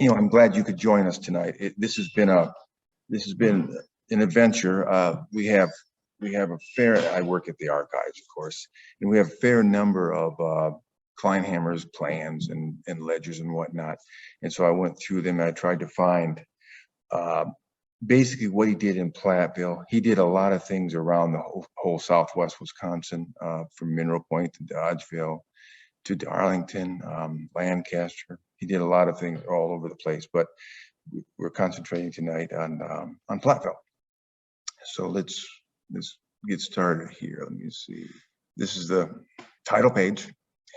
I'm glad you could join us tonight. This has been an adventure. We have a fair. I work at the archives, of course, and we have a fair number of Kleinhammer's plans and ledgers and whatnot. And so I went through them. And I tried to find uh, basically what he did in Platteville. He did a lot of things around the whole Southwest Wisconsin, from Mineral Point to Dodgeville to Darlington, Lancaster. He did a lot of things all over the place, but we're concentrating tonight on Platteville. So let's get started here. Let me see. This is the title page,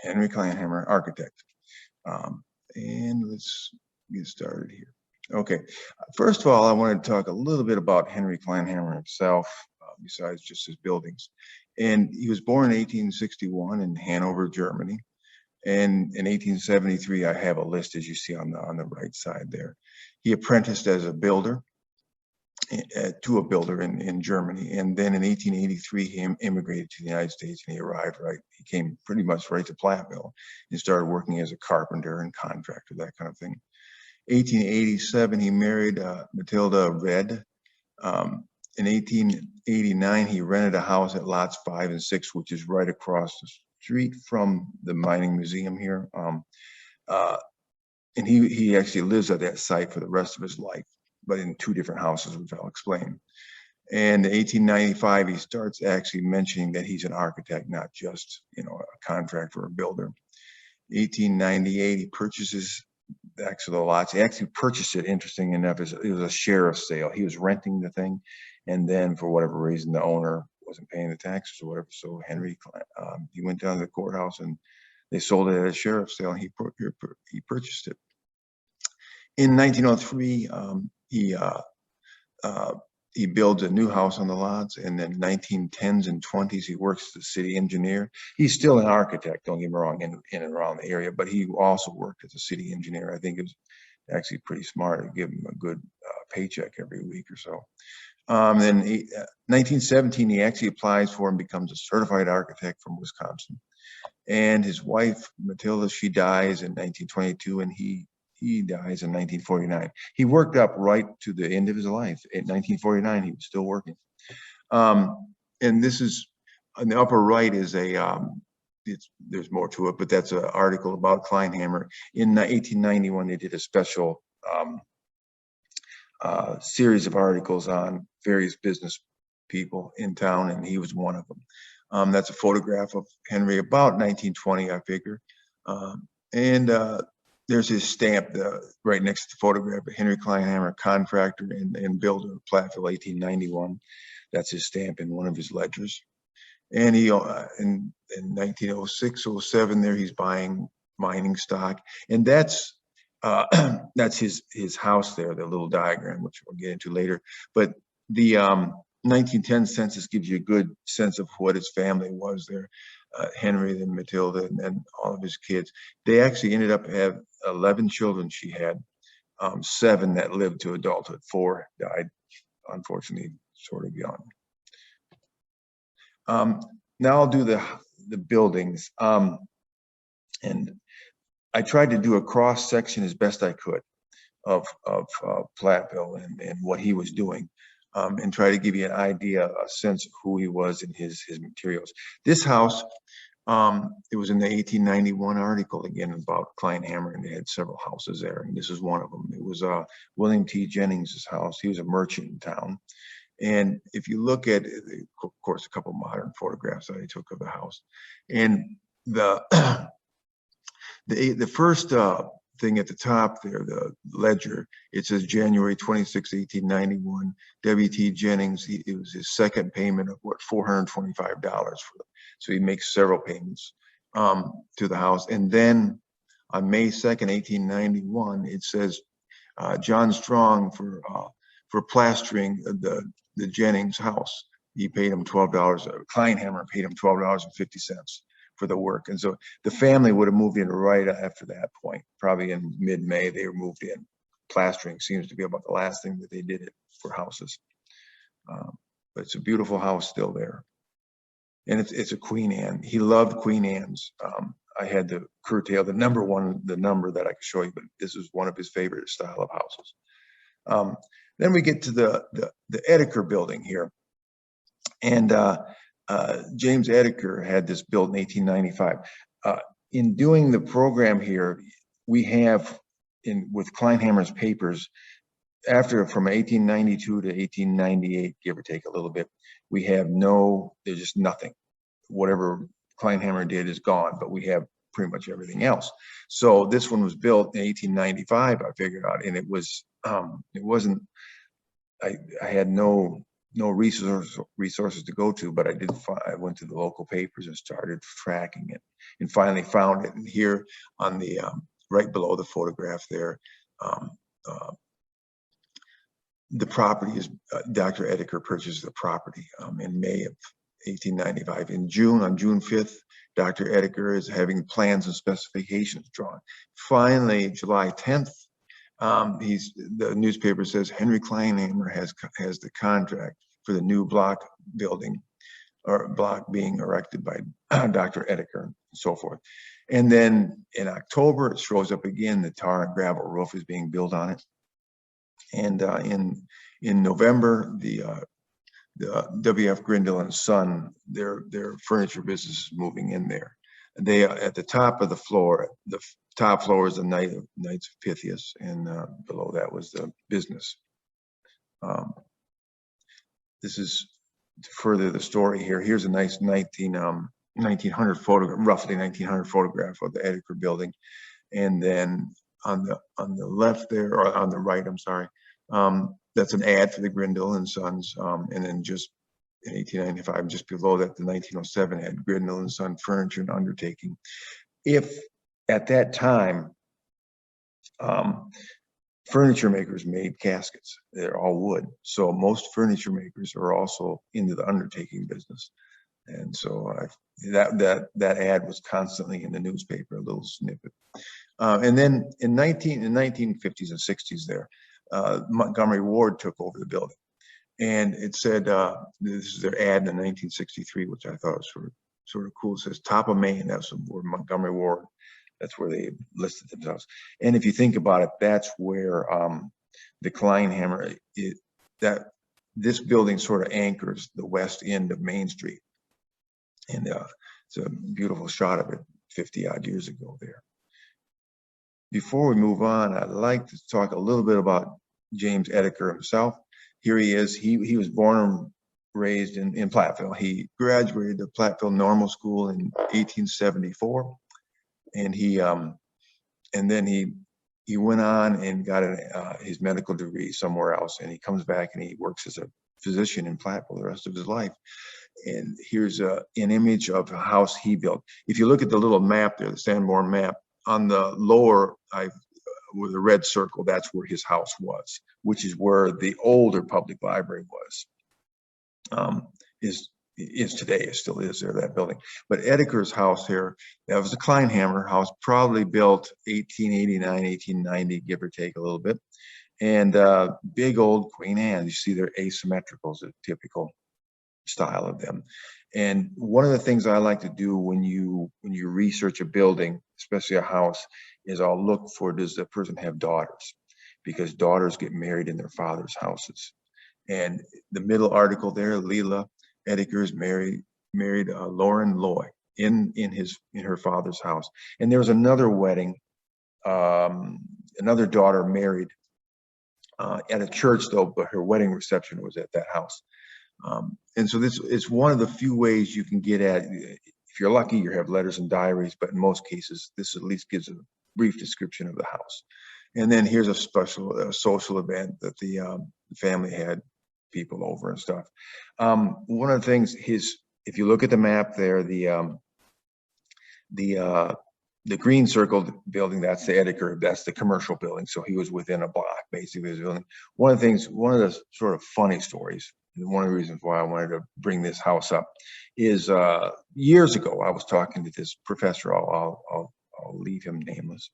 Henry Kleinhammer, architect. And let's get started here. Okay, first of all, I wanted to talk a little bit about Henry Kleinhammer himself, besides just his buildings. And he was born in 1861 in Hanover, Germany. And in 1873, I have a list, as you see on the right side there. He apprenticed as a builder to a builder in Germany. And then in 1883, he immigrated to the United States, and he arrived he came pretty much right to Platteville and started working as a carpenter and contractor, that kind of thing. 1887, he married Matilda Red. In 1889, he rented a house at lots 5 and 6, which is right across the street from the mining museum here. And he actually lives at that site for the rest of his life, but in 2 different houses, which I'll explain. And in 1895, he starts actually mentioning that he's an architect, not just a contractor or a builder. 1898, he purchases back to the lots. He actually purchased it, interesting enough, it was a sheriff sale. He was renting the thing, and then for whatever reason, the owner wasn't paying the taxes or whatever. So Henry, he went down to the courthouse and they sold it at a sheriff's sale, and he purchased it. In 1903, he builds a new house on the lots, and then 1910s and 20s, he works as a city engineer. He's still an architect, don't get me wrong, in and around the area, but he also worked as a city engineer. I think it was actually pretty smart to give him a good paycheck every week or so. Then 1917, he actually applies for and becomes a certified architect from Wisconsin. And his wife, Matilda, she dies in 1922, and he dies in 1949. He worked up right to the end of his life. In 1949, he was still working. And this is, on the upper right is there's more to it, but that's an article about Kleinhammer. In 1891, they did a special series of articles on various business people in town, and he was one of them. That's a photograph of Henry about 1920, I figure. There's his stamp right next to the photograph of Henry Kleinhammer, contractor and builder, Platteville, 1891. That's his stamp in one of his ledgers. And he, in 1906, 07, there he's buying mining stock. And that's his house there, the little diagram, which we'll get into later. But the 1910 census gives you a good sense of what his family was there. Henry, then Matilda, and then all of his kids. They actually ended up having 11 children she had, 7 that lived to adulthood. 4 died, unfortunately, sort of young. Now I'll do the buildings. And I tried to do a cross section as best I could of Platteville and what he was doing. And try to give you an idea, a sense of who he was and his materials. This house, it was in the 1891 article again about Kleinhammer, and they had several houses there, and this is one of them. It was William T. Jennings' house. He was a merchant in town. And if you look at, of course, a couple modern photographs that I took of the house, and the first thing at the top there, the ledger, it says January 26, 1891, W.T. Jennings, it was his second payment of what, $425 for them. So he makes several payments to the house. And then on May 2nd, 1891, it says John Strong for plastering the Jennings house. He paid him $12. Kleinhammer paid him $12.50 for the work. And so the family would have moved in right after that point, probably in mid-May. They were moved in. Plastering seems to be about the last thing that they did for houses. But it's a beautiful house still there. And it's a Queen Anne. He loved Queen Anne's I had to curtail the number that I could show you, but this is one of his favorite style of houses. Then we get to the Eddiker building here. And James Eddiker had this built in 1895. In doing the program here, we have with Kleinhammer's papers, from 1892 to 1898, give or take a little bit, we have there's just nothing. Whatever Kleinhammer did is gone, but we have pretty much everything else. So this one was built in 1895, I figured out, and it wasn't, I had no resources to go to, but I went to the local papers and started tracking it, and finally found it. And here on the right below the photograph there, the property is Dr. Eddiker purchased the property in May of 1895. On June 5th, Dr. Eddiker is having plans and specifications drawn. Finally, July 10th, the newspaper says Henry Kleinhammer has the contract for the new block building, or block being erected by Dr. Eddiker, and so forth. And then in October, it shows up again. The tar and gravel roof is being built on it. And in November, the W.F. Grindle and Son, their furniture business is moving in there. And they at the top of the floor. The top floor is the Knights of Pythias, and below that was the business. This is to further the story here. Here's a nice 1900 photograph, roughly 1900 photograph of the Eddiker building, and then on the left there, or on the right, I'm sorry, that's an ad for the Grindle and Sons, and then just in 1895, just below that, the 1907 ad, Grindle and Son Furniture and Undertaking. If at that time, furniture makers made caskets, they're all wood. So most furniture makers are also into the undertaking business. And so that ad was constantly in the newspaper, a little snippet. And then in 1950s and 60s there, Montgomery Ward took over the building. And it said, this is their ad in 1963, which I thought was sort of cool. It says, top of Maine, that's where Montgomery Ward, that's where they listed themselves. And if you think about it, that's where the Kleinhammer, this building sort of anchors the west end of Main Street. And it's a beautiful shot of it 50 odd years ago there. Before we move on, I'd like to talk a little bit about James Eddiker himself. Here he is. He was born and raised in Platteville. He graduated the Platteville Normal School in 1874, and then he went on and got his medical degree somewhere else, and he comes back and he works as a physician in Platteville the rest of his life. And here's an image of a house he built. If you look at the little map there, the Sanborn map, on the lower, with a red circle, that's where his house was, which is where the older public library was, is today, it still is there, that building. But Eddiker's house here, that was a Kleinhammer house, probably built 1889, 1890, give or take a little bit. And big old Queen Anne, you see they're asymmetrical, is a typical style of them. And one of the things I like to do when you research a building, especially a house, is I'll look for, does the person have daughters? Because daughters get married in their father's houses. And the middle article there, Leila Eddiker is married Lauren Loy in her father's house. And there was another wedding, another daughter married at a church though, but her wedding reception was at that house. And so this is one of the few ways you can get at, if you're lucky, you have letters and diaries, but in most cases, this at least gives a brief description of the house. And then here's a social event that the family had people over and stuff. One of the things, if you look at the map there, the green circled building, that's the Eddiker, that's the commercial building. So he was within a block, basically, of his building. One of the sort of funny stories, and one of the reasons why I wanted to bring this house up is years ago, I was talking to this professor, I'll leave him nameless.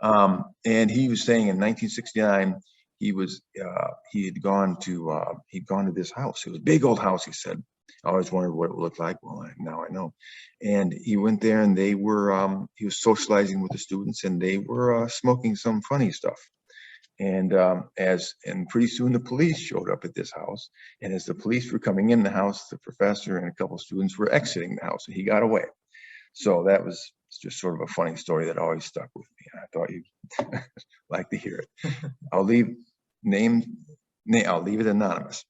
And he was saying in 1969, he'd gone to this house. It was a big old house, he said. I always wondered what it looked like. Well, now I know. And he went there, and they were he was socializing with the students, and they were smoking some funny stuff. And pretty soon the police showed up at this house. And as the police were coming in the house, the professor and a couple of students were exiting the house, and he got away. So that was just sort of a funny story that always stuck with me. And I thought you'd like to hear it. I'll leave I'll leave it anonymous.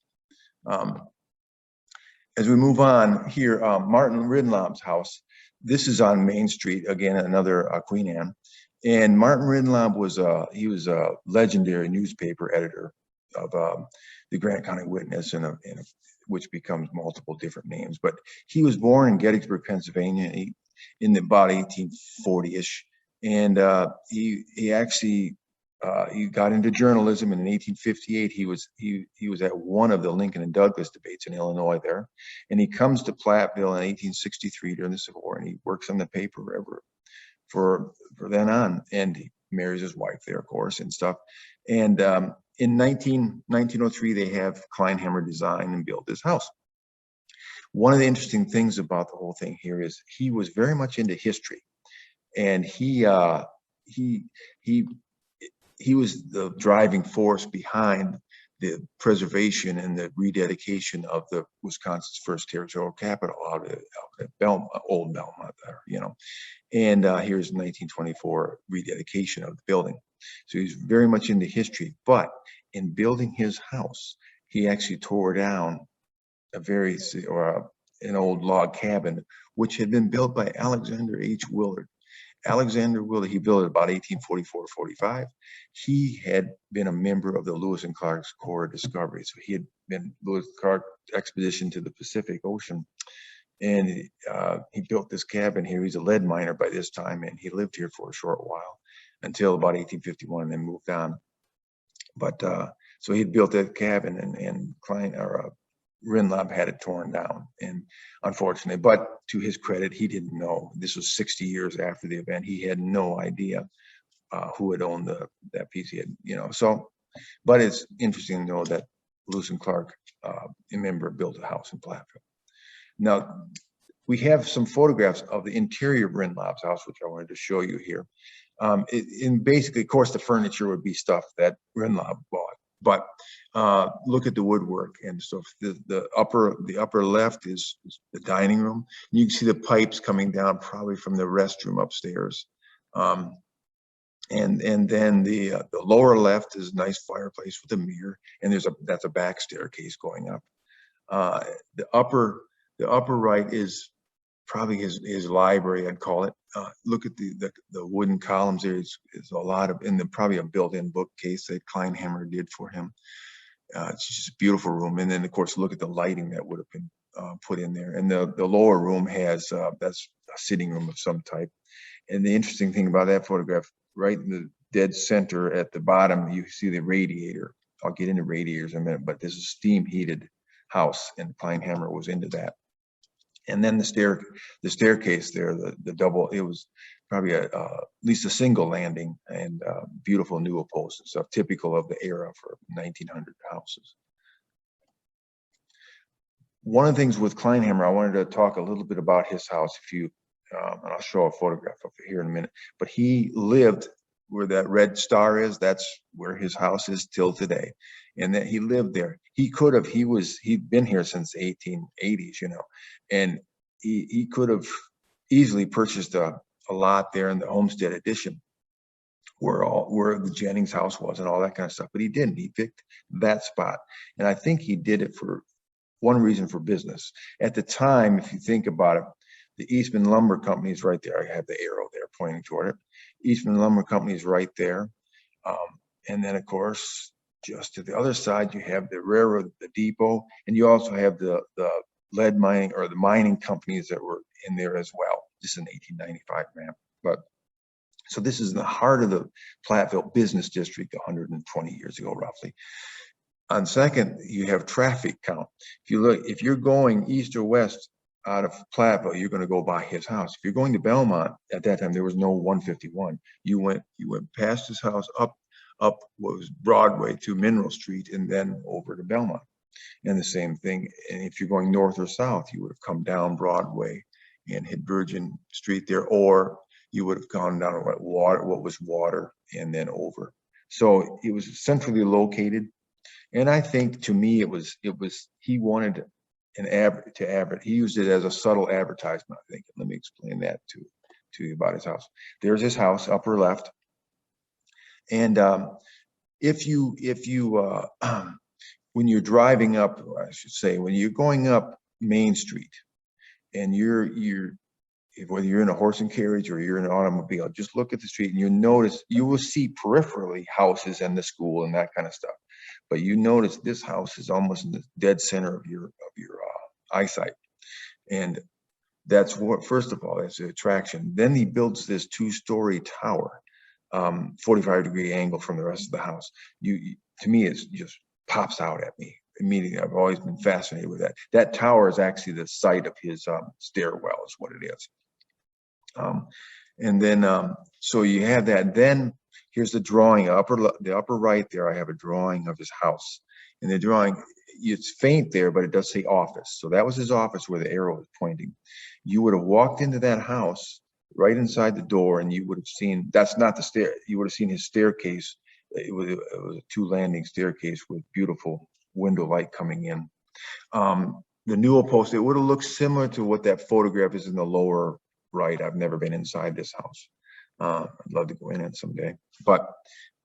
As we move on here, Martin Ridlob's house. This is on Main Street, again, another Queen Anne. And Martin Ridlob was a legendary newspaper editor of the Grant County Witness, which becomes multiple different names. But he was born in Gettysburg, Pennsylvania, in about 1840-ish, and he actually got into journalism, and in 1858 he was at one of the Lincoln and Douglas debates in Illinois there, and he comes to Platteville in 1863 during the Civil War, and he works on the paper ever for then on, and he marries his wife there, of course, and stuff. And in 1903 they have Kleinhammer design and build this house. One of the interesting things about the whole thing here is he was very much into history, and he was the driving force behind the preservation and the rededication of the Wisconsin's first territorial capital out at Old Belmont there, you know. And here's 1924 rededication of the building. So he's very much into history, but in building his house, he actually tore down an old log cabin, which had been built by Alexander H. Willard. Alexander Willard, he built it about 1844-45. He had been a member of the Lewis and Clark's Corps of Discovery. So he had been Lewis and Clark expedition to the Pacific Ocean. And he built this cabin here. He's a lead miner by this time, and he lived here for a short while until about 1851, and then moved on. But so he built that cabin, and Ridlob had it torn down, and unfortunately, but to his credit, he didn't know. This was 60 years after the event. He had no idea who had owned that piece. He had, you know, so, but it's interesting to know that Lewis and Clark, a member, built a house in Platteville. Now, we have some photographs of the interior of Ridlob's house, which I wanted to show you here. And basically, of course, the furniture would be stuff that Ridlob bought. But look at the woodwork and stuff. The upper left is the dining room. You can see the pipes coming down probably from the restroom upstairs. And then the lower left is a nice fireplace with a mirror, and that's a back staircase going up. The upper right is probably his library, I'd call it. Look at the wooden columns there. It's a lot of, and probably a built-in bookcase that Kleinhammer did for him. It's just a beautiful room. And then, of course, look at the lighting that would have been put in there. And the lower room has, that's a sitting room of some type. And the interesting thing about that photograph, right in the dead center at the bottom, you see the radiator. I'll get into radiators in a minute, but this is a steam-heated house, and Kleinhammer was into that. And then the staircase there, the double, it was probably at least a single landing, and beautiful new upholstery and stuff, typical of the era for 1900 houses. One of the things with Kleinhammer, I wanted to talk a little bit about his house. And I'll show a photograph of it here in a minute. But he lived where that red star is. That's where his house is till today, and that he lived there. He'd been here since the 1880s, you know, and he could have easily purchased a lot there in the Homestead Addition, where the Jennings house was and all that kind of stuff. But he didn't. He picked that spot, and I think he did it for one reason, for business. At the time, if you think about it, the Eastman Lumber Company is right there. I have the arrow there pointing toward it. Eastman Lumber Company is right there. And then, of course, just to the other side, you have the railroad, the depot, and you also have the lead mining, or the mining companies that were in there as well. This is an 1895 map. But so this is in the heart of the Platteville business district 120 years ago, roughly. On second, you have traffic count. If you look, if you're going east or west out of Platteville, you're going to go by his house. If you're going to Belmont, at that time there was no 151. You went past his house, up what was Broadway to Mineral Street, and then over to Belmont. And the same thing, and if you're going north or south, you would have come down Broadway and hit Virgin Street there, or you would have gone down what was water, and then over. So it was centrally located, and I think to me it was he wanted he used it as a subtle advertisement, I think. Let me explain that to you about his house. There's his house, upper left, and if you when you're driving up, I should say, when you're going up Main Street, and whether you're in a horse and carriage or you're in an automobile, just look at the street and you will see peripherally houses and the school and that kind of stuff. But you notice this house is almost in the dead center of your eyesight. And that's what, first of all, that's the attraction. Then he builds this 2-story tower, 45-degree angle from the rest of the house. To me, it's just pops out at me immediately. I've always been fascinated with that. That tower is actually the site of his stairwell, is what it is. And then, so you have that. Then here's the drawing, the upper right there. I have a drawing of his house. And the drawing, it's faint there, but it does say office. So that was his office where the arrow was pointing. You would have walked into that house right inside the door, and you would have seen, that's not the stair, you would have seen his staircase. It was a 2-landing staircase with beautiful window light coming in. The newel post, it would have looked similar to what that photograph is in the lower right. I've never been inside this house. I'd love to go in it someday. But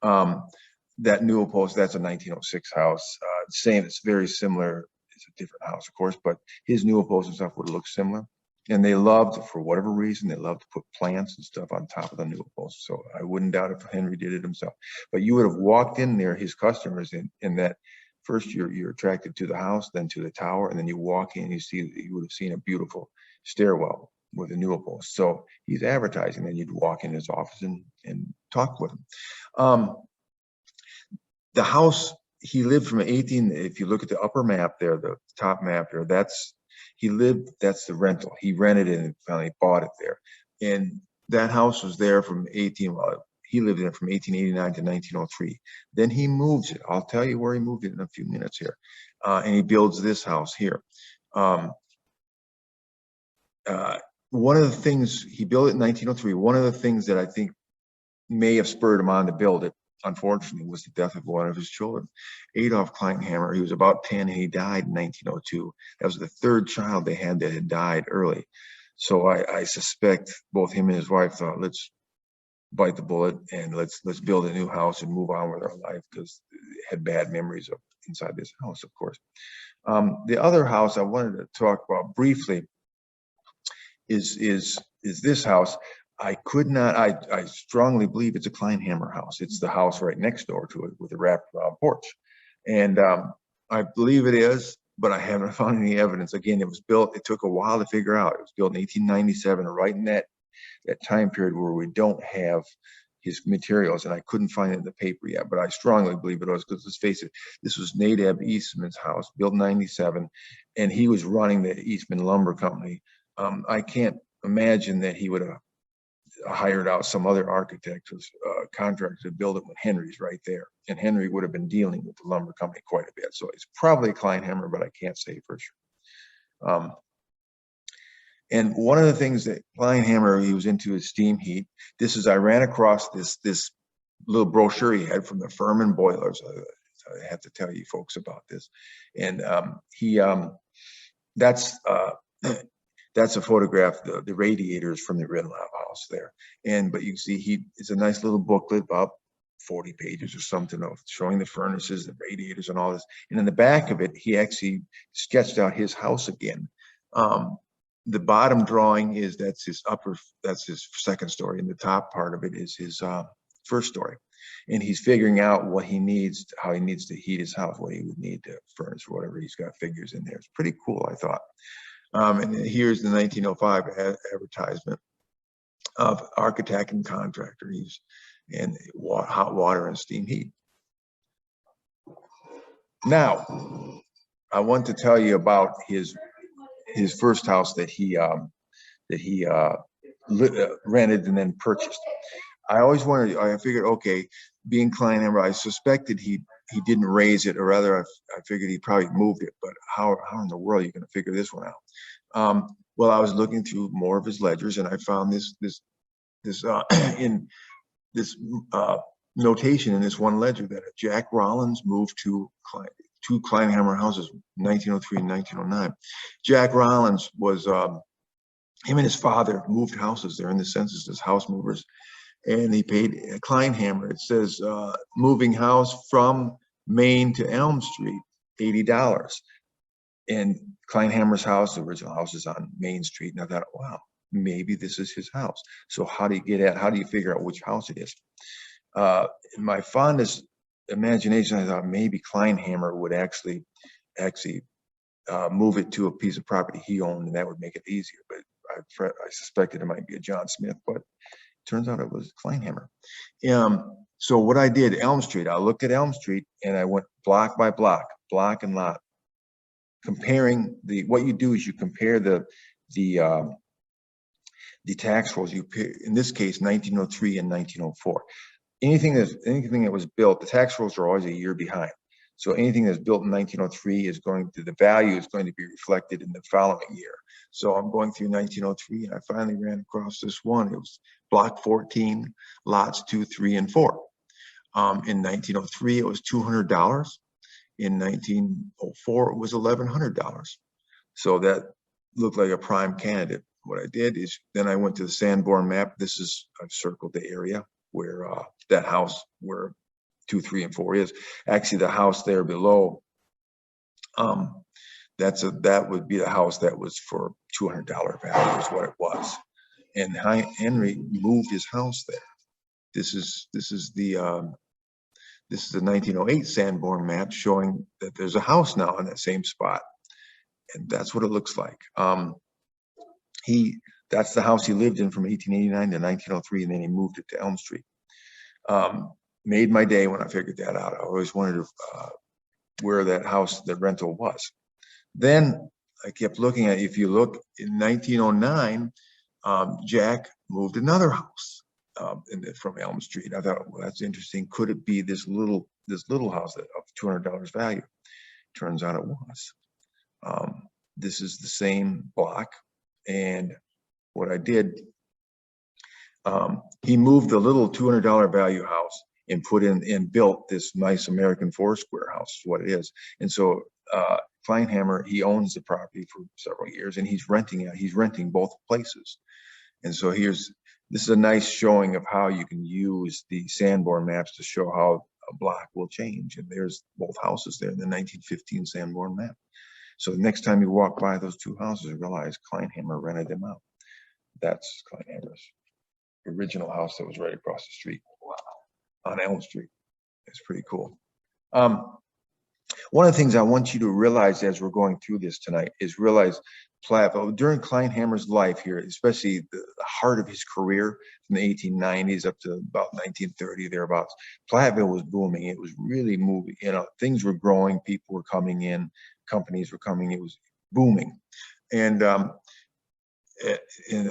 that newel post, that's a 1906 house. Same, it's very similar. It's a different house, of course, but his newel post and stuff would look similar. And they loved, for whatever reason, they loved to put plants and stuff on top of the newel post. So I wouldn't doubt if Henry did it himself. But you would have walked in there, his customers, in that first you're attracted to the house, then to the tower, and then you walk in, you would have seen a beautiful stairwell with a newel post. So he's advertising. Then you'd walk in his office and talk with him. The house he lived from 18. If you look at the upper map there, the top map there, that's the rental. He rented it and finally bought it there. And that house was there from he lived in it from 1889 to 1903. Then he moves it. I'll tell you where he moved it in a few minutes here. And he builds this house here. One of the things, he built it in 1903. One of the things that I think may have spurred him on to build it, unfortunately, was the death of one of his children, Adolf Kleinhammer. He was about 10 and he died in 1902. That was the 3rd child they had that had died early. So I suspect both him and his wife thought, let's bite the bullet and let's build a new house and move on with our life, because they had bad memories of inside this house, of course. The other house I wanted to talk about briefly is this house. I strongly believe it's a Kleinhammer house. It's the house right next door to it with a wrapped around porch. And I believe it is, but I haven't found any evidence. Again, it took a while to figure out. It was built in 1897, right in that time period where we don't have his materials, and I couldn't find it in the paper yet, but I strongly believe it was, because let's face it, this was Nadab Eastman's house, built in 97, and he was running the Eastman Lumber Company. I can't imagine that he would have hired out some other architect or contractor to build it when Henry's right there. And Henry would have been dealing with the lumber company quite a bit. So it's probably a Kleinhammer, but I can't say for sure. And one of the things that Kleinhammer, he was into, is steam heat. I ran across this little brochure he had from the Furman boilers. I have to tell you folks about this. And that's a photograph, the radiators from the Ridlop house there. But you can see it's a nice little booklet, about 40 pages or something, of showing the furnaces, the radiators, and all this. And in the back of it, he actually sketched out his house again. The bottom drawing that's his 2nd story, and the top part of it is his 1st story. And he's figuring out what he needs, how he needs to heat his house, what he would need to furnish, or whatever. He's got figures in there. It's pretty cool, I thought. And here's the 1905 advertisement of architect and contractor. And hot water and steam heat. Now, I want to tell you about his first house that he rented and then purchased. I figured, okay, being Kleinhammer, I suspected he didn't raise it, or rather, I figured he probably moved it. But how in the world are you going to figure this one out? Well, I was looking through more of his ledgers, and I found this in this notation in this one ledger that Jack Rollins moved to two Kleinhammer houses, 1903 and 1909. Jack Rollins was him and his father moved houses. They're in the census as house movers, and he paid a Kleinhammer. It says moving house from Main to Elm Street, $80. And Kleinhammer's house, the original house, is on Main Street. And I thought, wow, maybe this is his house. So how do you figure out which house it is? In my fondest imagination, I thought maybe Kleinhammer would actually move it to a piece of property he owned, and that would make it easier. But I suspected it might be a John Smith, but it turns out it was Kleinhammer. So what I did, Elm Street, I looked at Elm Street and I went block by block, block and lot, comparing what you do is you compare the tax rolls. In this case, 1903 and 1904. Anything that was built, the tax rolls are always a year behind. So anything that's built in 1903 the value is going to be reflected in the following year. So I'm going through 1903 and I finally ran across this one. It was block 14, lots 2, 3, and 4. In 1903, it was $200. In 1904, it was $1,100. So that looked like a prime candidate. What I did is then I went to the Sanborn map. I've circled the area where that house where 2, 3, and 4 is. Actually, the house there below, that would be the house that was for $200 value is what it was. And Henry moved his house there. This is the 1908 Sanborn map showing that there's a house now in that same spot, and that's what it looks like. That's the house he lived in from 1889 to 1903, and then he moved it to Elm Street. Made my day when I figured that out. I always wondered where that house, the rental was. Then I kept looking at, if you look in 1909, Jack moved another house from Elm Street. I thought, well, that's interesting. Could it be this little house of $200 value? Turns out it was. This is the same block, and what I did, he moved the little $200 value house and built this nice American Foursquare house, is what it is. And so Kleinhammer, he owns the property for several years, and he's renting it. He's renting both places. And so this is a nice showing of how you can use the Sanborn maps to show how a block will change. And there's both houses there in the 1915 Sanborn map. So the next time you walk by those two houses, you realize Kleinhammer rented them out. That's Kleinhammer's original house that was right across the street on Elm Street. It's pretty cool. One of the things I want you to realize as we're going through this tonight is realize Platteville, during Kleinhammer's life here, especially the heart of his career from the 1890s up to about 1930, thereabouts, Platteville was booming. It was really moving. Things were growing. People were coming in. Companies were coming. It was booming. And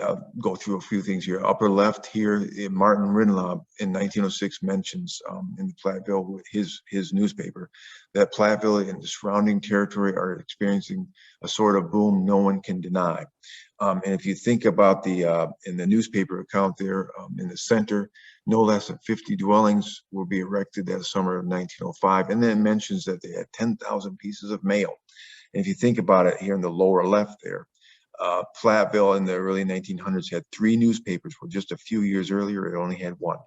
I'll go through a few things here. Upper left here, Martin Rinlaub in 1906 mentions in the Platteville, his newspaper, that Platteville and the surrounding territory are experiencing a sort of boom no one can deny. And if you think about in the newspaper account there in the center, no less than 50 dwellings will be erected that summer of 1905. And then it mentions that they had 10,000 pieces of mail. And if you think about it here in the lower left there, Platteville in the early 1900s had 3 newspapers, where just a few years earlier it only had 1.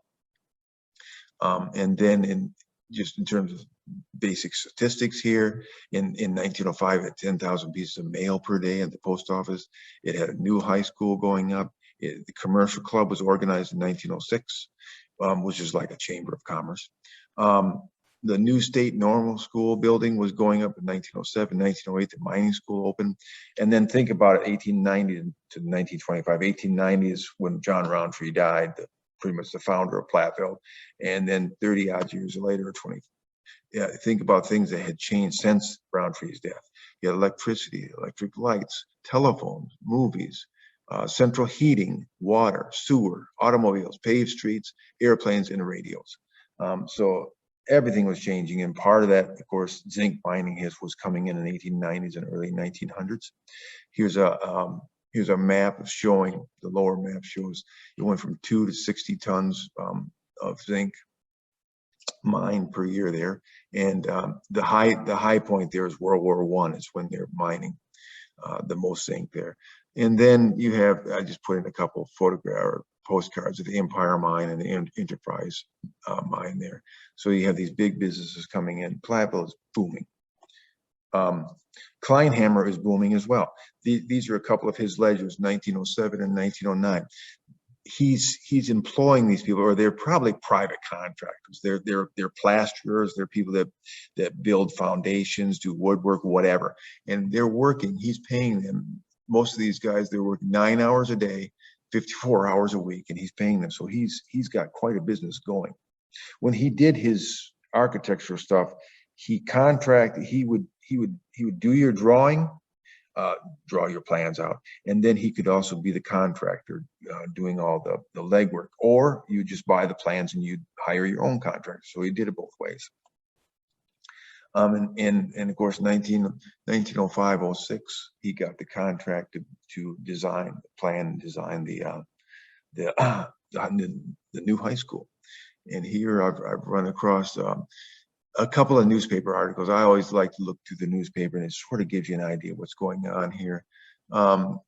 And then just in terms of basic statistics here, in 1905 it had 10,000 pieces of mail per day at the post office. It had a new high school going up. The commercial club was organized in 1906, which is like a chamber of commerce. The new state normal school building was going up in 1907, 1908, the mining school opened. And then think about it, 1890 to 1925. 1890 is when John Roundtree died, pretty much the founder of Platteville. And then 30 odd years later, 20. Yeah, think about things that had changed since Roundtree's death. You had electricity, electric lights, telephones, movies, central heating, water, sewer, automobiles, paved streets, airplanes, and radios. So everything was changing. And part of that, of course, zinc mining was coming in the 1890s and early 1900s. Here's a map showing, the lower map shows it went from 2 to 60 tons of zinc mined per year there. And the high point there is World War I. Is when they're mining the most zinc there. And then you have, I just put in a couple of photograph or postcards of the Empire Mine and the Enterprise mine there. So you have these big businesses coming in. Platteville is booming. Kleinhammer is booming as well. These are a couple of his ledgers, 1907 and 1909. He's employing these people, or they're probably private contractors. They're plasterers. They're people that build foundations, do woodwork, whatever. And they're working. He's paying them. Most of these guys, they're working 9 hours a day, 54 hours a week, and he's paying them. So he's got quite a business going. When he did his architectural stuff, he contracted. He would do your drawing, draw your plans out, and then he could also be the contractor doing all the legwork, or you just buy the plans and you hire your own contractor. So he did it both ways. And of course, 1905, 06, he got the contract to design, plan and design the new high school. And here I've run across a couple of newspaper articles. I always like to look through the newspaper, and it sort of gives you an idea of what's going on here.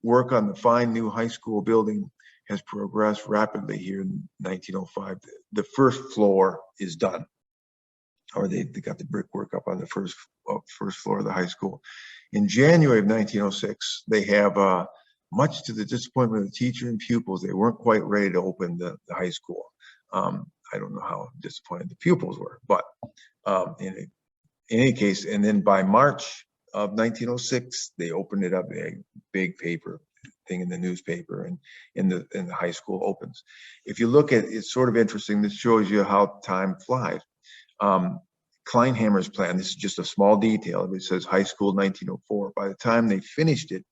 Work on the fine new high school building has progressed rapidly here in 1905. The first floor is done, or they got the brickwork up on the first floor of the high school. In January of 1906, they have, much to the disappointment of the teacher and pupils, they weren't quite ready to open the high school. I don't know how disappointed the pupils were, but in any case, and then by March of 1906, they opened it up, a big paper thing in the newspaper, and in the high school opens. If you look at it, it's sort of interesting. This shows you how time flies. Kleinhammer's plan, this is just a small detail. It says high school 1904. By the time they finished it,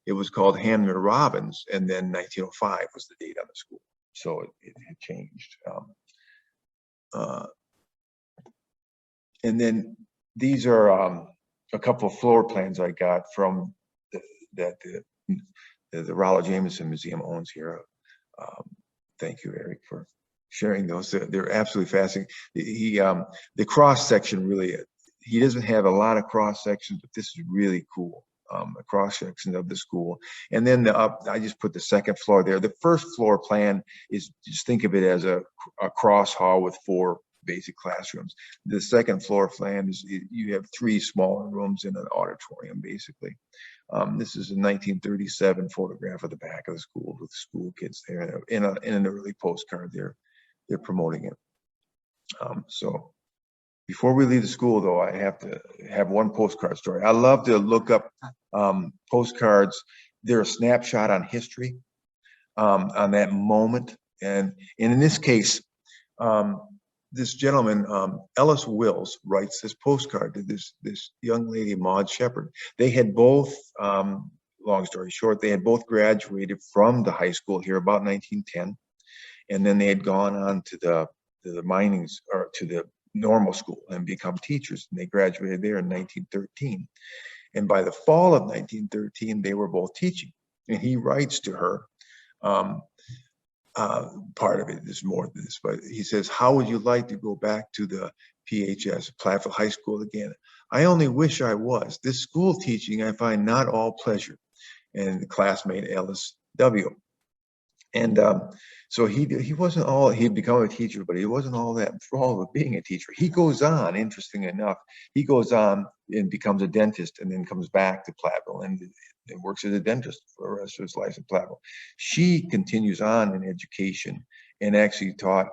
it was called Hamner Robbins, and then 1905 was the date on the school. So it had changed. And then these are a couple of floor plans I got from the Rollo Jameson Museum owns here. Thank you, Eric, for sharing those. They're absolutely fascinating. The cross section really, he doesn't have a lot of cross sections, but this is really cool. A cross section of the school. And then I just put the second floor there. The first floor plan is, just think of it as a cross hall with 4 basic classrooms. The second floor plan is, you have 3 smaller rooms in an auditorium, basically. This is a 1937 photograph of the back of the school with school kids there in an early postcard. They're promoting it. So before we leave the school, though, I have to have one postcard story. I love to look up postcards. They're a snapshot on history, on that moment. And in this case, this gentleman, Ellis Wills, writes this postcard to this young lady, Maud Shepard. They had both, long story short, they had both graduated from the high school here about 1910. And then they had gone on to the minings, or to the normal school, and become teachers. And they graduated there in 1913. And by the fall of 1913, they were both teaching. And he writes to her, part of it is more than this, but he says, "How would you like to go back to the PHS, Platteville High School again? I only wish I was. This school teaching I find not all pleasure." And the classmate Ellis W. And so he wasn't all, he'd become a teacher, but he wasn't all that enthralled with being a teacher. He goes on, interesting enough, he goes on and becomes a dentist, and then comes back to Platteville and works as a dentist for the rest of his life in Platteville. She continues on in education, and actually taught,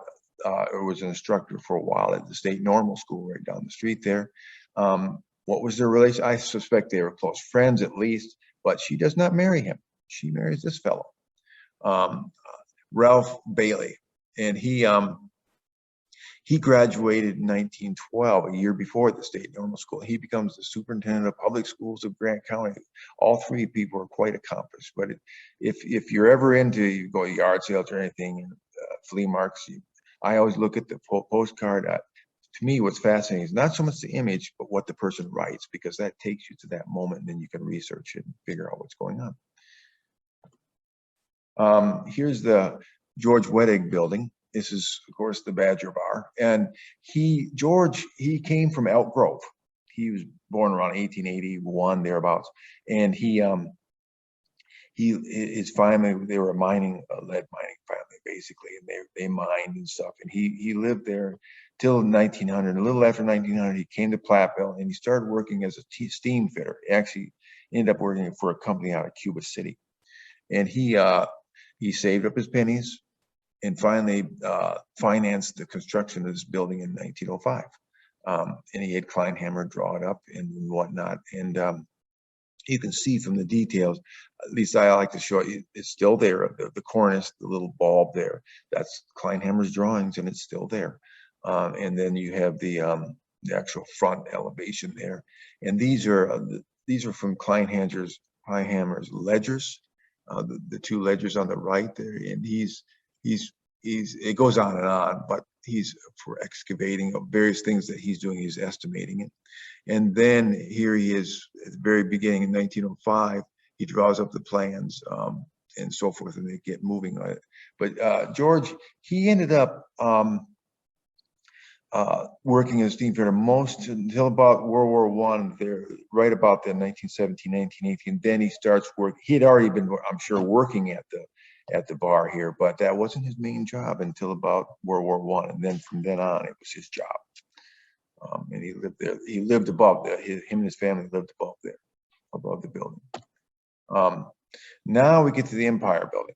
or was an instructor for a while at the state normal school right down the street there. What was their relation? I suspect they were close friends at least, but she does not marry him. She marries this fellow, Ralph Bailey, and he graduated in 1912, a year before the state normal school. He becomes the superintendent of public schools of Grant County. All 3 people are quite accomplished. But if you're ever into, you go to yard sales or anything, flea markets, I always look at the postcard to me, what's fascinating is not so much the image, but what the person writes, because that takes you to that moment, and then you can research it and figure out what's going on. Here's the George Wettig building. This is, of course, the Badger Bar. And George came from Elk Grove. He was born around 1881, thereabouts. And his family, they were a lead mining family, basically, and they mined and stuff. And he lived there till 1900. A little after 1900, he came to Platteville, and he started working as a steam fitter. He actually ended up working for a company out of Cuba City. And he saved up his pennies and finally financed the construction of this building in 1905. And he had Kleinhammer draw it up and whatnot. And you can see from the details, at least I like to show you, it's still there. The cornice, the little bulb there, that's Kleinhammer's drawings, and it's still there. And then you have the actual front elevation there. And these are from Kleinhammer's ledgers, the two ledgers on the right there. And it goes on, but he's for excavating of various things that he's doing. He's estimating it. And then here he is at the very beginning in 1905. He draws up the plans and so forth, and they get moving on it. But George, he ended up working as a steam fitter until about World War I. There, right about the 1917, 1918. Then he starts working. He had already been, I'm sure, working at the bar here, but that wasn't his main job until about World War I. And then from then on, it was his job. And he lived there. He lived above there. Him and his family lived above there, above the building. Now we get to the Empire Building.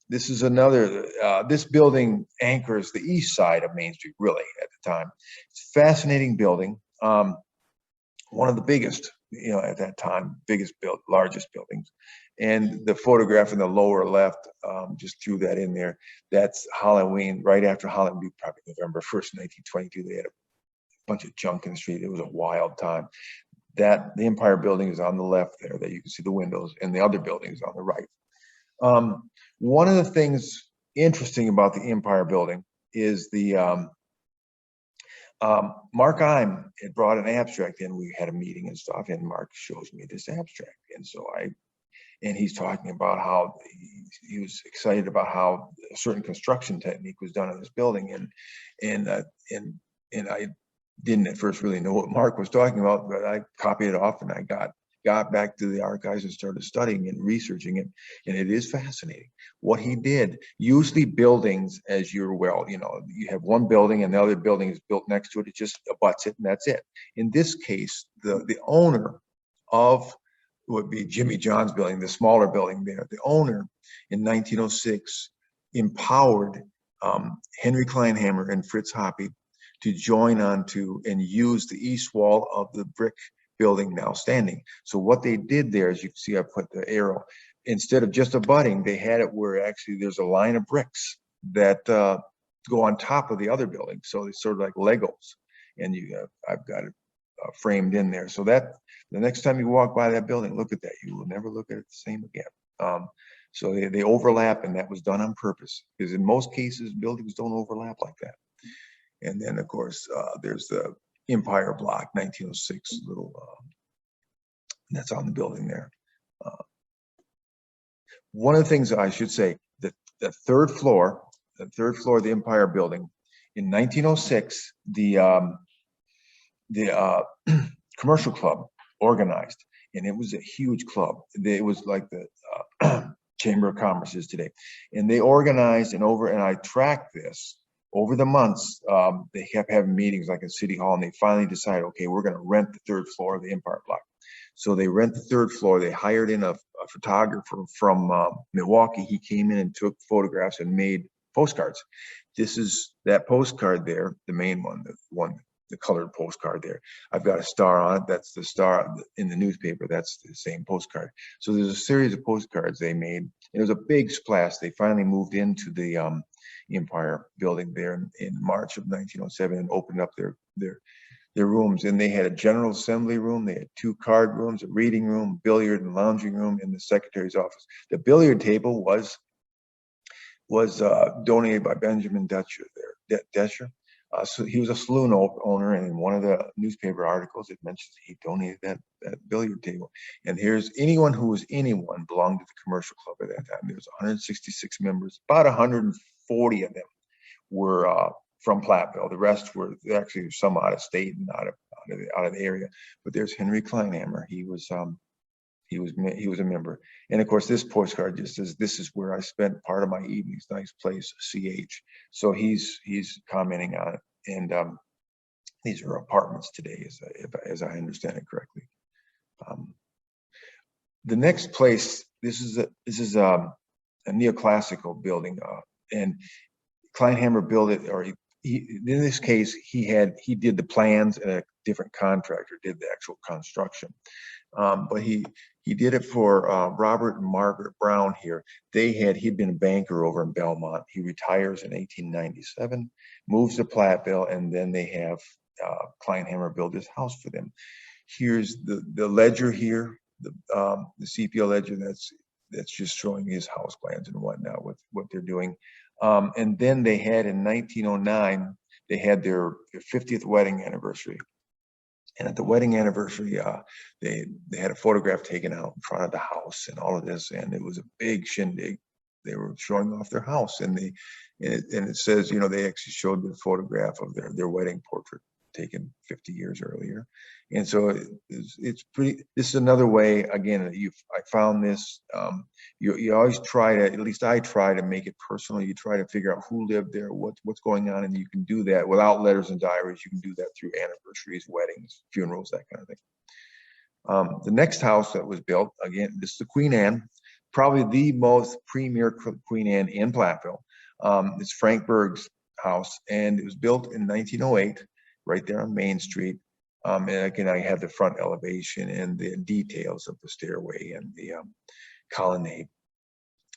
This is another, this building anchors the east side of Main Street, really, at the time. It's a fascinating building. One of the biggest, at that time, largest buildings. And the photograph in the lower left, just threw that in there. That's Halloween, right after Halloween, probably November 1st, 1922. They had a bunch of junk in the street. It was a wild time. The Empire Building is on the left there, that you can see the windows, and the other building is on the right. One of the things interesting about the Empire Building is Mark Eim had brought an abstract in. We had a meeting and stuff, and Mark shows me this abstract. And so and he's talking about how he was excited about how a certain construction technique was done in this building. And I didn't at first really know what Mark was talking about, but I copied it off, and I got back to the archives and started studying and researching it. And it is fascinating what he did. Usually buildings, as you're well, you have one building and the other building is built next to it. It just abuts it, and that's it. In this case, the owner of would be Jimmy John's building, the smaller building there. The owner in 1906 empowered Henry Kleinhammer and Fritz Hoppe to join onto and use the east wall of the brick building now standing. So what they did there, as you can see, I put the arrow, instead of just abutting, they had it where actually there's a line of bricks that go on top of the other building. So it's sort of like Legos, and I've got it framed in there. So that the next time you walk by that building, look at that. You will never look at it the same again. So they overlap, and that was done on purpose, because in most cases, buildings don't overlap like that. And then, of course, there's the Empire Block, 1906, little, that's on the building there. One of the things I should say, the third floor of the Empire Building, in 1906, the commercial club organized, and it was a huge club. It was like the Chamber of Commerce is today. And they organized, and I tracked this over the months. They kept having meetings like at City Hall, and they finally decided, okay, we're going to rent the third floor of the Empire Block. So they rent the third floor. They hired in a photographer from Milwaukee. He came in and took photographs and made postcards. This is that postcard there, the main one, the colored postcard there. I've got a star on it. That's the star in the newspaper. That's the same postcard. So there's a series of postcards they made. It was a big splash. They finally moved into the Empire Building there in March of 1907 and opened up their rooms. And they had a general assembly room. They had 2 card rooms, a reading room, billiard and lounging room, and the secretary's office. The billiard table was donated by Benjamin Dutcher there. Descher. So he was a saloon owner, and in one of the newspaper articles, it mentions he donated that billiard table. And here's anyone who was anyone belonged to the commercial club at that time. There was 166 members. About 140 of them were from Platteville. The rest were actually some out of state and out of the area. But there's Henry Kleinhammer. He was a member. And of course, this postcard just says, "This is where I spent part of my evenings. Nice place, CH." So he's commenting on it. And these are apartments today, as I understand it correctly. The next place, this is a neoclassical building, and Kleinhammer built it, or in this case, he did the plans, and a different contractor did the actual construction. But he did it for Robert and Margaret Brown here. He'd been a banker over in Belmont. He retires in 1897, moves to Platteville, and then they have Kleinhammer build this house for them. Here's the ledger here, the sepia ledger. That's just showing his house plans and whatnot with what they're doing. And then they had in 1909, they had their 50th wedding anniversary. And at the wedding anniversary, they had a photograph taken out in front of the house and all of this, and it was a big shindig. They were showing off their house, and it says, you know, they actually showed the photograph of their wedding portrait taken 50 years earlier. And so it's pretty. This is another way. Again, I found this. You always try to, at least I try to make it personal. You try to figure out who lived there, what's going on, and you can do that without letters and diaries. You can do that through anniversaries, weddings, funerals, that kind of thing. The next house that was built, again, this is the Queen Anne, probably the most premier Queen Anne in Platteville. It's Frank Berg's house, and it was built in 1908, right there on Main Street. And again, I have the front elevation and the details of the stairway and the colonnade.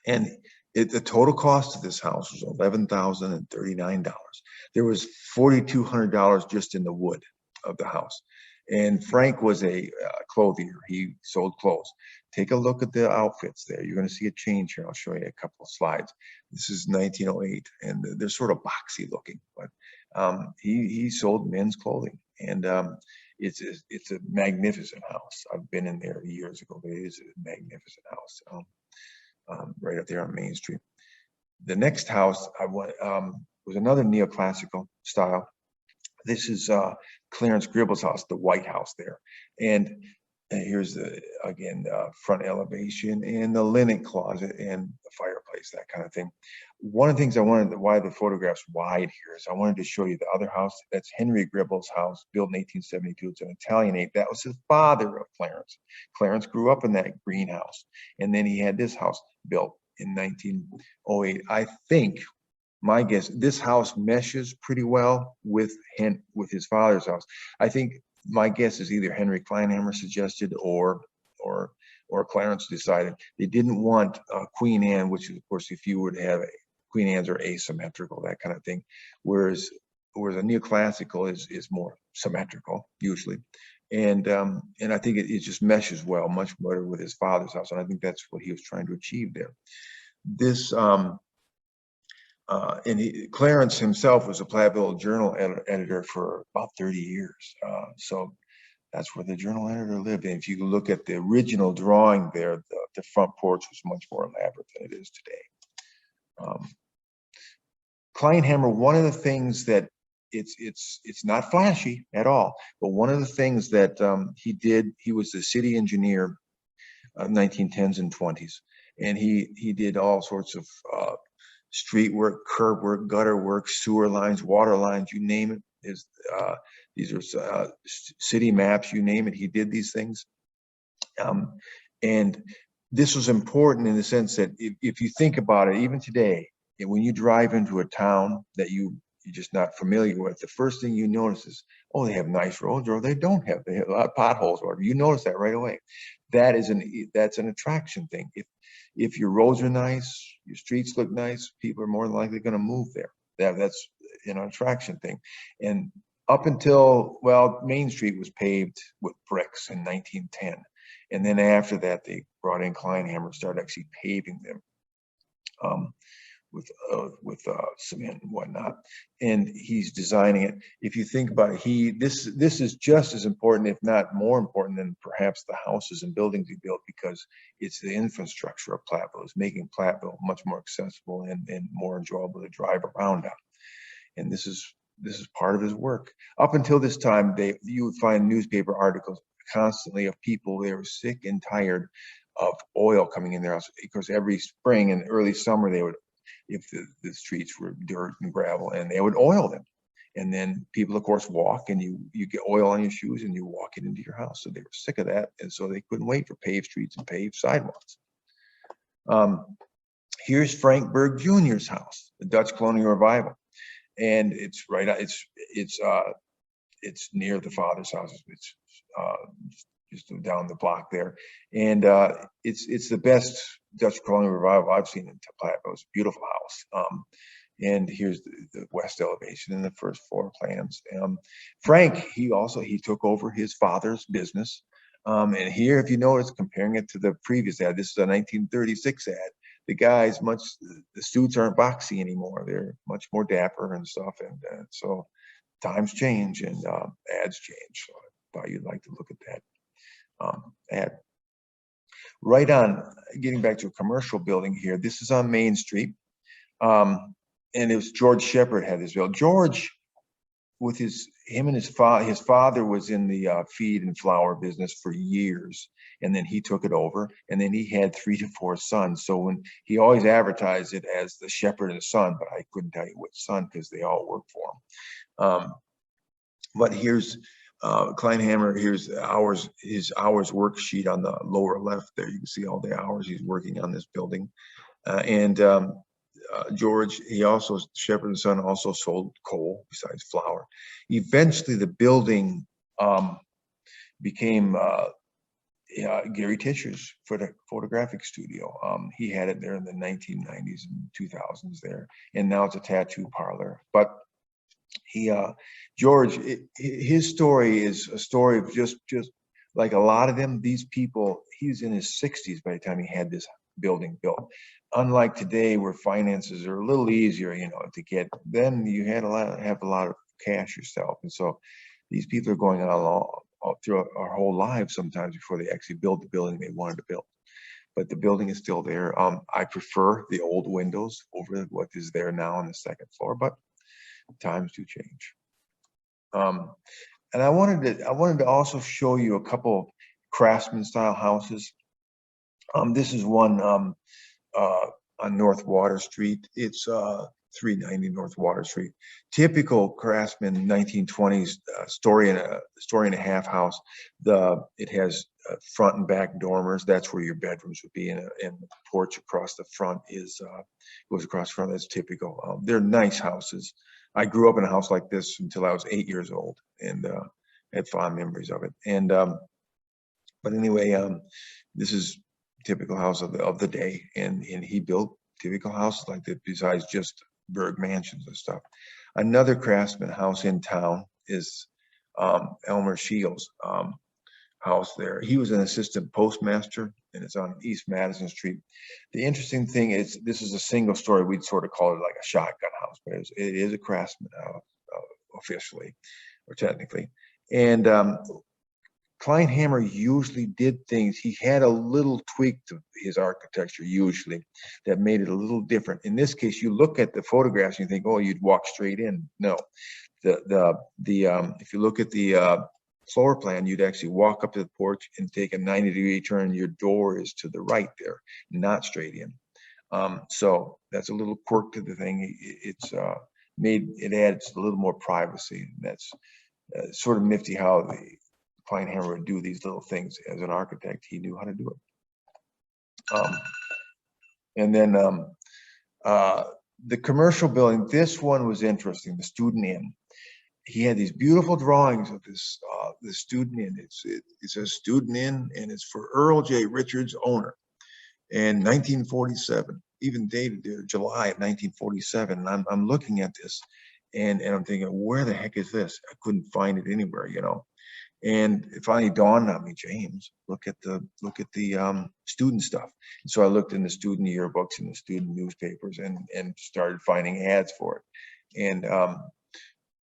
And the total cost of this house was $11,039. There was $4,200 just in the wood of the house. And Frank was a clothier. He sold clothes. Take a look at the outfits there. You're going to see a change here. I'll show you a couple of slides. This is 1908, and they're sort of boxy looking, but he sold men's clothing, and it's a magnificent house. I've been in there years ago, but it is a magnificent house, right up there on Main Street. The next house I went was another neoclassical style. This is Clarence Gribble's house, the White House there, and here's the front elevation and the linen closet and the fireplace, that kind of thing. One of the things why the photograph's wide here is I wanted to show you the other house. That's Henry Gribble's house, built in 1872. It's an Italianate. That was his father of Clarence. Clarence grew up in that greenhouse, and then he had this house built in 1908. I think, my guess, this house meshes pretty well with his father's house. I think my guess is either Henry Kleinhammer suggested or Clarence decided they didn't want Queen Anne, which of course, if you would have Queen Anne's are asymmetrical, that kind of thing, whereas a neoclassical is more symmetrical usually, and I think it just meshes well, much better with his father's house, and I think that's what he was trying to achieve there. This Clarence himself was a Platteville Journal editor for about 30 years. So that's where the journal editor lived. And if you look at the original drawing there, the front porch was much more elaborate than it is today. Kleinhammer, one of the things that it's not flashy at all, but one of the things that he did, he was the city engineer of 1910s and 20s. And he did all sorts of street work, curb work, gutter work, sewer lines, water lines, you name it. These are city maps, you name it. He did these things. And this was important in the sense that if you think about it, even today, when you drive into a town that you're just not familiar with, the first thing you notice is, oh, they have nice roads, or they don't have. They have a lot of potholes, or you notice that right away. That's an attraction thing. If your roads are nice, your streets look nice, people are more than likely going to move there. That's an attraction thing. And up until, well, Main Street was paved with bricks in 1910. And then after that, they brought in Kleinhammer, started actually paving them. cement and whatnot, and he's designing it. If you think about it, this is just as important, if not more important, than perhaps the houses and buildings he built, because it's the infrastructure of Platteville. It's making Platteville much more accessible and more enjoyable to drive around on. And this is part of his work. Up until this time, you would find newspaper articles constantly of people, they were sick and tired of oil coming in their house, because every spring and early summer they would, if the streets were dirt and gravel, and they would oil them. And then people, of course, walk, and you get oil on your shoes and you walk it into your house. So they were sick of that, and so they couldn't wait for paved streets and paved sidewalks. Here's Frank Berg Jr.'s house, the Dutch Colonial Revival, and it's right. It's near the father's house. It's just down the block there, and it's the best Dutch Colonial Revival I've seen in Platteville. It's a beautiful house. And here's the west elevation and the first floor plans. Frank, he took over his father's business. And here, if you notice, comparing it to the previous ad, this is a 1936 ad. The suits aren't boxy anymore. They're much more dapper and stuff. And so times change and ads change. So I thought you'd like to look at that ad. Right on, getting back to a commercial building here. This is on Main Street. And it was George Shepard had this built. George, with his father was in the feed and flour business for years, and then he took it over, and then he had 3 to 4 sons. So when he always advertised it as the Shepherd and the Son, but I couldn't tell you which son because they all worked for him. But here's Kleinhammer. Here's his hours worksheet on the lower left there. You can see all the hours he's working on this building, George, Shepherd and Son also sold coal besides flour. Eventually, the building became Gary Tischer's photographic studio. He had it there in the 1990s and 2000s there, and now it's a tattoo parlor. But George, his story is a story of just like a lot of them. These people, he was in his 60s by the time he had this building built. Unlike today, where finances are a little easier, to get. Then you had have a lot of cash yourself, and so these people are going on all through our whole lives sometimes before they actually build the building they wanted to build. But the building is still there. I prefer the old windows over what is there now on the second floor, but times do change. And I wanted to also show you a couple craftsman style houses. This is one on North Water Street. It's 390 North Water Street. Typical craftsman 1920s story and a half house. It has front and back dormers. That's where your bedrooms would be, and the porch across the front goes across the front. That's typical. They're nice houses. I grew up in a house like this until I was 8 years old, and had fond memories of it. And but anyway, this is typical house of the day, and he built typical houses like that besides just Berg mansions and stuff. Another craftsman house in town is Elmer Shields' house there. He was an assistant postmaster, and it's on East Madison Street. The interesting thing is this is a single story. We'd sort of call it like a shotgun house, but it is a craftsman house officially or technically. And Kleinhammer usually did things. He had a little tweak to his architecture usually that made it a little different. In this case, you look at the photographs and you think, oh, you'd walk straight in. No, if you look at the floor plan, you'd actually walk up to the porch and take a 90-degree turn. Your door is to the right there, not straight in. So that's a little quirk to the thing. It adds a little more privacy. That's sort of nifty how the Kleinhammer would do these little things. As an architect, he knew how to do it. And then the commercial building, this one was interesting, the Student Inn. He had these beautiful drawings of this the Student Inn. It's a Student Inn, and it's for Earl J. Richards, owner, in 1947, even dated there, July of 1947. And I'm looking at this, and I'm thinking, where the heck is this? I couldn't find it anywhere, And it finally dawned on me, James, look at the student stuff. And so I looked in the student yearbooks and the student newspapers and started finding ads for it. And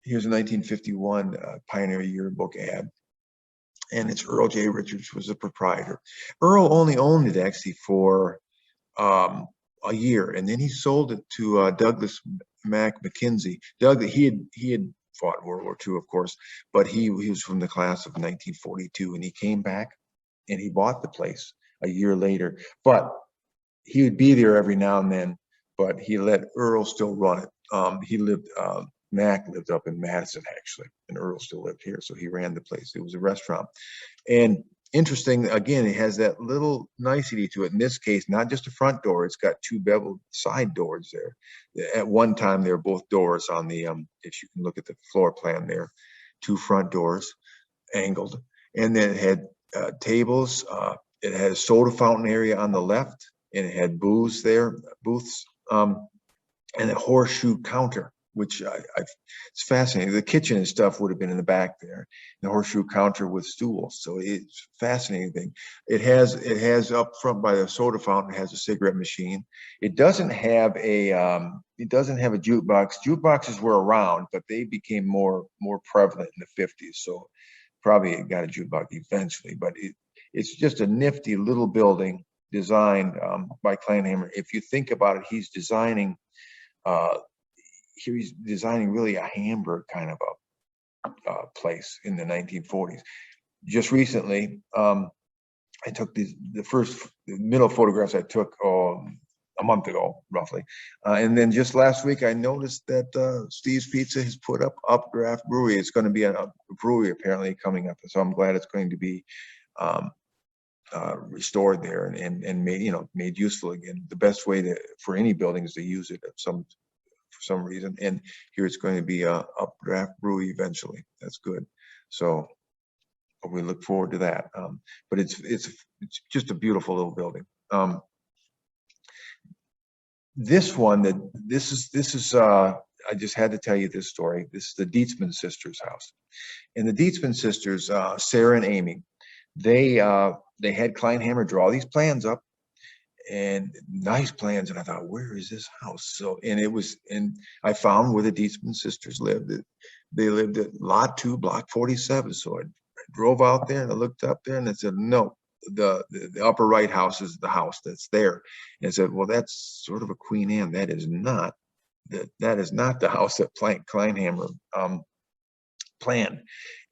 here's a 1951 Pioneer Yearbook ad, and it's Earl J. Richards was the proprietor. Earl only owned it actually for a year, and then he sold it to Douglas Mac McKenzie. Doug, he had fought in World War II, of course, but he was from the class of 1942, and he came back and he bought the place a year later. But he would be there every now and then, but he let Earl still run it. He lived, Mac lived up in Madison actually, and Earl still lived here, so he ran the place. It was a restaurant. And interesting, again, it has that little nicety to it. In this case, not just a front door, it's got two beveled side doors there. At one time, they were both doors on the, if you can look at the floor plan there, two front doors angled. And then it had tables. It had a soda fountain area on the left, and it had booths, and a horseshoe counter, which it's fascinating. The kitchen and stuff would have been in the back there. The horseshoe counter with stools. So it's a fascinating thing. It has up front by the soda fountain, it has a cigarette machine. It doesn't have a jukebox. Jukeboxes were around, but they became more prevalent in the 50s. So probably it got a jukebox eventually, but it's just a nifty little building designed by Kleinhammer. If you think about it, he's designing really a Hamburg kind of a place in the 1940s. Just recently, I took the middle photographs I took a month ago, roughly. And then just last week, I noticed that Steve's Pizza has put up Updraft Brewery. It's going to be a brewery apparently coming up. So I'm glad it's going to be restored there and made useful again. The best way for any building is to use it for some reason. And here it's going to be a Updraft Brewery eventually. That's good. So we look forward to that. But it's just a beautiful little building. This is I just had to tell you this story. This is the Dietzman sisters' house. And the Dietzman sisters, Sarah and Amy, they had Kleinhammer draw these plans up, and nice plans. And I thought, where is this house? So, and I found where the Dietzman sisters lived. They lived at Lot 2, Block 47. So I drove out there and I looked up there and I said, no, the upper right house is the house that's there. And I said, well, that's sort of a Queen Anne. That is not the house that Kleinhammer planned.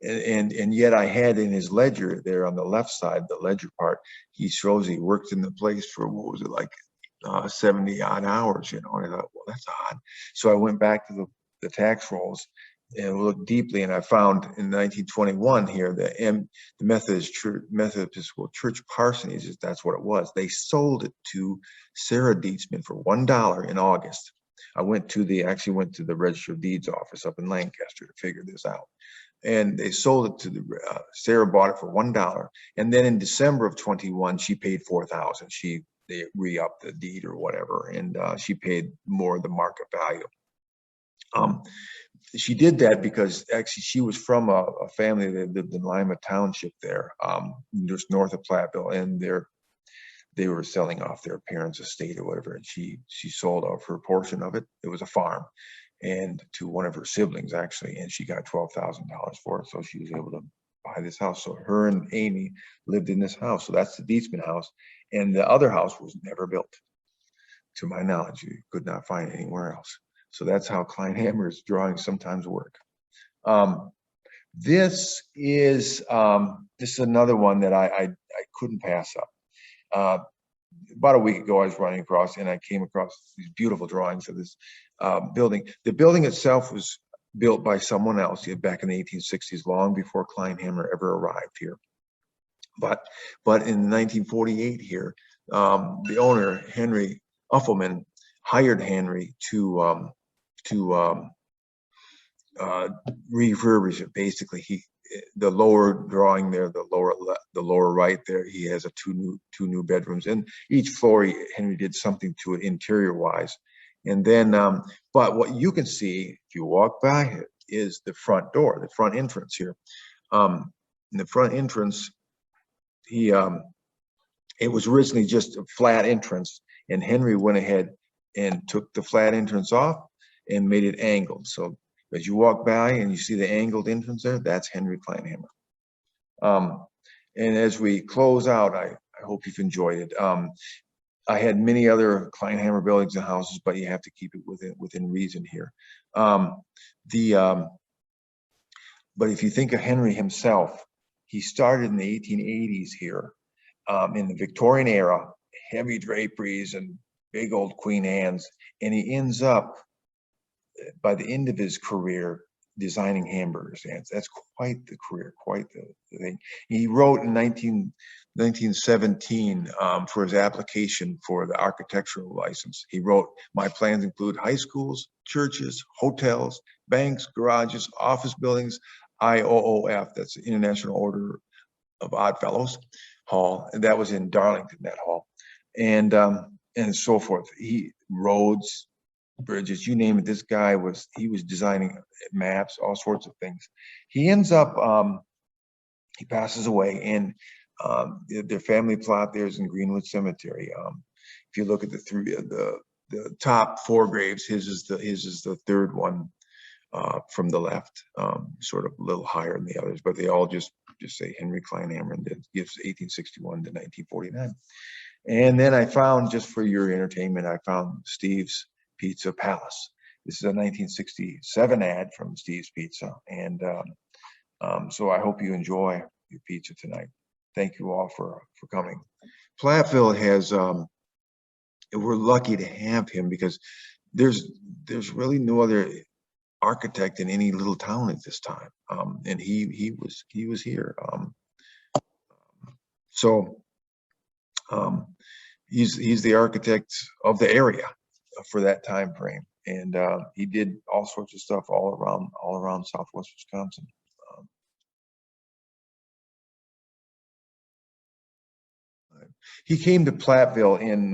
And yet I had in his ledger there on the left side, the ledger part, he shows he worked in the place for, what was it, like 70 odd hours, and I thought, well, that's odd. So I went back to the tax rolls and looked deeply, and I found in 1921 here the Methodist Episcopal Church parsonage, that's what it was. They sold it to Sarah Dietzman for $1 in August. I actually went to the Register of Deeds office up in Lancaster to figure this out. And they sold it to Sarah bought it for $1. And then in December of 21, she paid $4,000. They re-upped the deed or whatever, and she paid more of the market value. She did that because actually she was from a family that lived in Lima Township there, just north of Platteville, and they were selling off their parents' estate or whatever, and she sold off her portion of it. It was a farm, and to one of her siblings actually, and she got $12,000 for it, so she was able to buy this house. So her and Amy lived in this house. So that's the Dietzman house, and the other house was never built, to my knowledge. You could not find it anywhere else. So that's how Kleinhammer's drawings sometimes work. This is another one that I couldn't pass up. About a week ago, I was running across and I came across these beautiful drawings of this building. The building itself was built by someone else back in the 1860s, long before Kleinhammer ever arrived here. But in 1948 here, the owner, Henry Uffelman, hired Henry to refurbish it. Basically, the lower drawing there, the lower right there, he has two new bedrooms, and each floor Henry did something to it interior wise. And then, but what you can see if you walk by it is the front door, the front entrance here. in the front entrance, he it was originally just a flat entrance, and Henry went ahead and took the flat entrance off and made it angled. So as you walk by and you see the angled entrance there, that's Henry Kleinhammer. And as we close out, I hope you've enjoyed it. I had many other Kleinhammer buildings and houses, but you have to keep it within reason here. But if you think of Henry himself, he started in the 1880s here, in the Victorian era, heavy draperies and big old Queen Anne's, and he ends up, by the end of his career, designing hamburger stands. That's quite the career, quite the thing. He wrote in 1917 for his application for the architectural license. He wrote, "My plans include high schools, churches, hotels, banks, garages, office buildings, IOOF, that's the International Order of Odd Fellows Hall," and that was in Darlington, that hall, and so forth. Roads, bridges, you name it. This guy was designing maps, all sorts of things. He ends up, he passes away, and their family plot there is in Greenwood Cemetery. If you look at the top 4 graves, his is the third one from the left, sort of a little higher than the others, but they all just say Henry Kleinhammer, and that gives 1861 to 1949. And then I found, just for your entertainment, I found Steve's Pizza Palace. This is a 1967 ad from Steve's Pizza, and so I hope you enjoy your pizza tonight. Thank you all for coming. Platteville has, we're lucky to have him because there's really no other architect in any little town at this time, and he was here. He's the architect of the area for that time frame, and he did all sorts of stuff all around Southwest Wisconsin. He came to Platteville in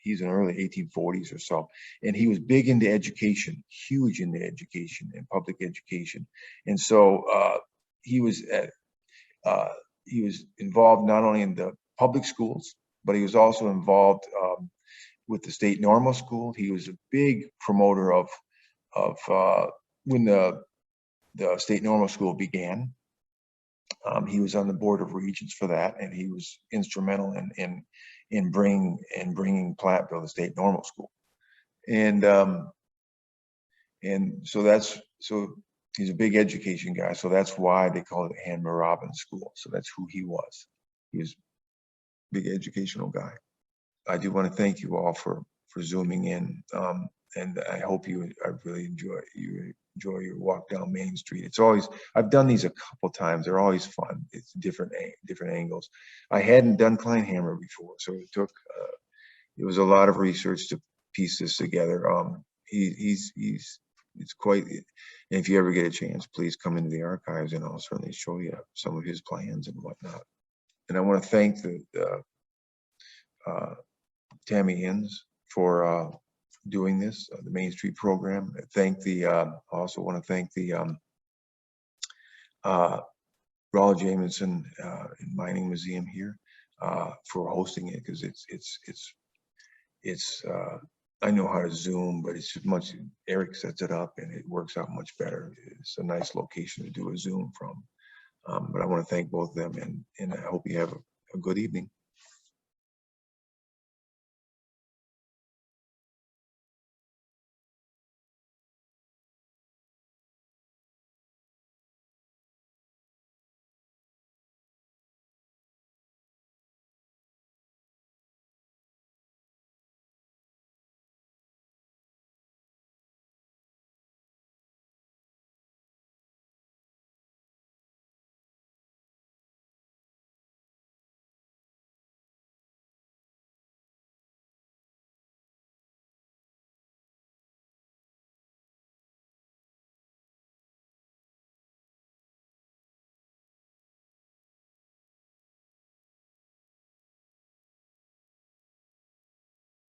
he's in early 1840s or so, and he was big into education, huge into education and public education, and so he was involved not only in the public schools, but he was also involved with the state normal school. He was a big promoter of when the state normal school began. He was on the board of regents for that, and he was instrumental in bringing Platteville to state normal school, and so he's a big education guy. So that's why they call it Hanmer Robbins School. So that's who he was. He was a big educational guy. I do want to thank you all for zooming in, and I hope I really enjoy your walk down Main Street. It's always, I've done these a couple times. They're always fun. It's different angles. I hadn't done Kleinhammer before, so it was a lot of research to piece this together. It's quite. If you ever get a chance, please come into the archives, and I'll certainly show you some of his plans and whatnot. And I want to thank the Tammy Inns for doing this, the Main Street program. I also want to thank the Rolla Jamison Mining Museum here for hosting it, because it's I know how to Zoom, but it's much, Eric sets it up and it works out much better. It's a nice location to do a Zoom from. But I want to thank both of them, and I hope you have a good evening.